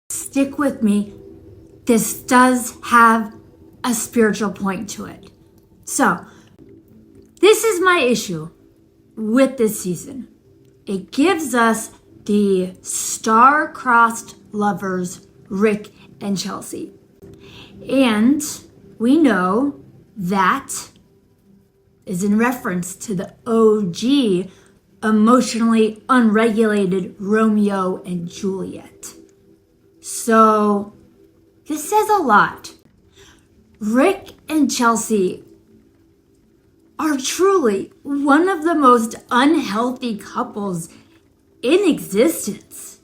Stick with me. This does have a spiritual point to it. So, this is my issue with this season. It gives us the star-crossed lovers, Rick and Chelsea. And we know that is in reference to the OG emotionally unregulated Romeo and Juliet. So, this says a lot. Rick and Chelsea are truly one of the most unhealthy couples in existence.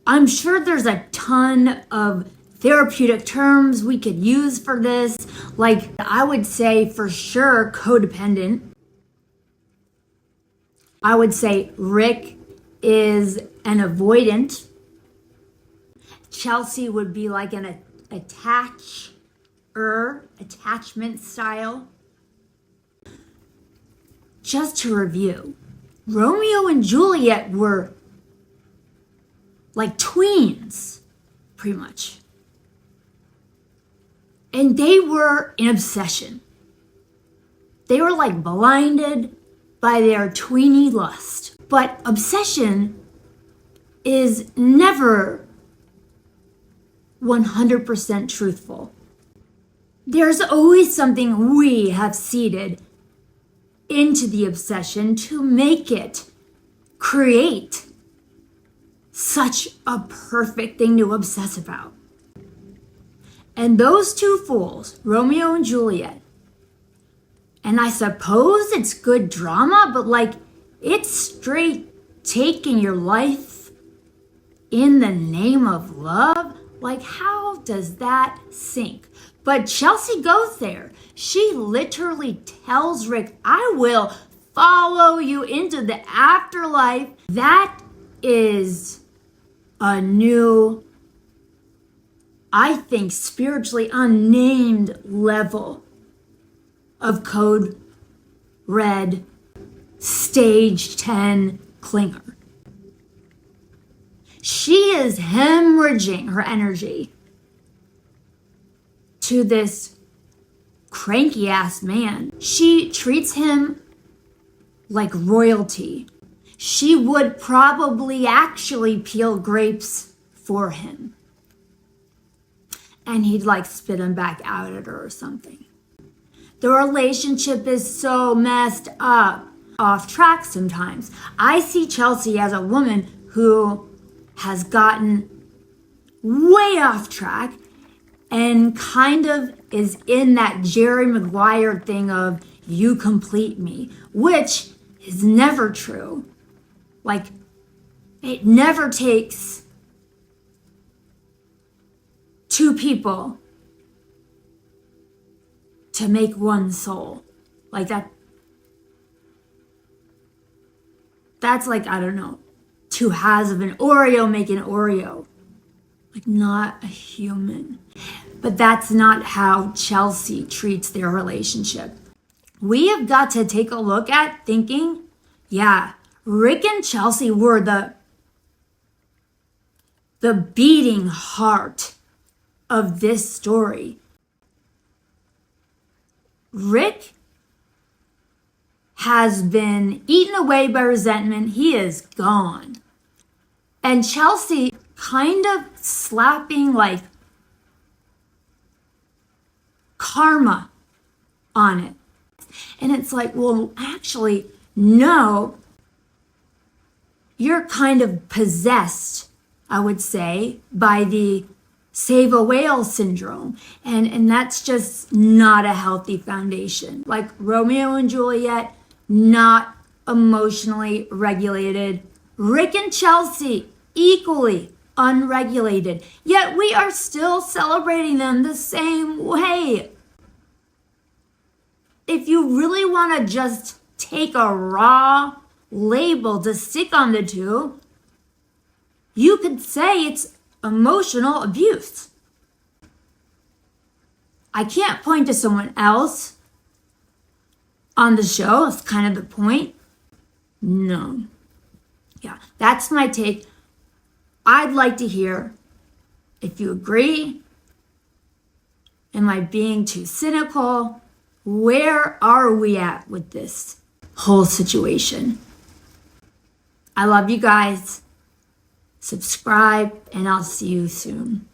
I'm sure there's a ton of therapeutic terms we could use for this. Like, I would say for sure codependent. I would say Rick is an avoidant. Chelsea would be like an attachment style. Just to review, Romeo and Juliet were like tweens, pretty much. And they were an obsession. They were like blinded by their tweeny lust. But obsession is never 100% truthful. There's always something we have seeded into the obsession to make it create such a perfect thing to obsess about. And those two fools, Romeo and Juliet, and I suppose it's good drama, but like it's straight taking your life in the name of love. Like, how does that sink? But Chelsea goes there. She literally tells Rick, I will follow you into the afterlife. That is a new, I think, spiritually unnamed level of code red stage 10 clinger. She is hemorrhaging her energy to this cranky ass man. She treats him like royalty. She would probably actually peel grapes for him. And he'd like spit them back out at her or something. The relationship is so messed up, off track sometimes. I see Chelsea as a woman who has gotten way off track and kind of is in that Jerry Maguire thing of you complete me, which is never true. Like, it never takes two people to make one soul. Like that's like, I don't know, two halves of an Oreo make an Oreo. Like, not a human. But that's not how Chelsea treats their relationship. We have got to take a look at thinking, yeah, Rick and Chelsea were the beating heart of this story. Rick has been eaten away by resentment. He is gone. And Chelsea kind of slapping like karma on it. And it's like, well, actually, no, you're kind of possessed, I would say, by the save a whale syndrome. And that's just not a healthy foundation. Like Romeo and Juliet, not emotionally regulated. Rick and Chelsea, equally unregulated. Yet we are still celebrating them the same way. If you really want to just take a raw label to stick on the two, you could say it's emotional abuse. I can't point to someone else on the show. That's kind of the point. No. Yeah, that's my take. I'd like to hear If you agree, am I being too cynical? Where are we at with this whole situation? I love you guys. Subscribe, and I'll see you soon.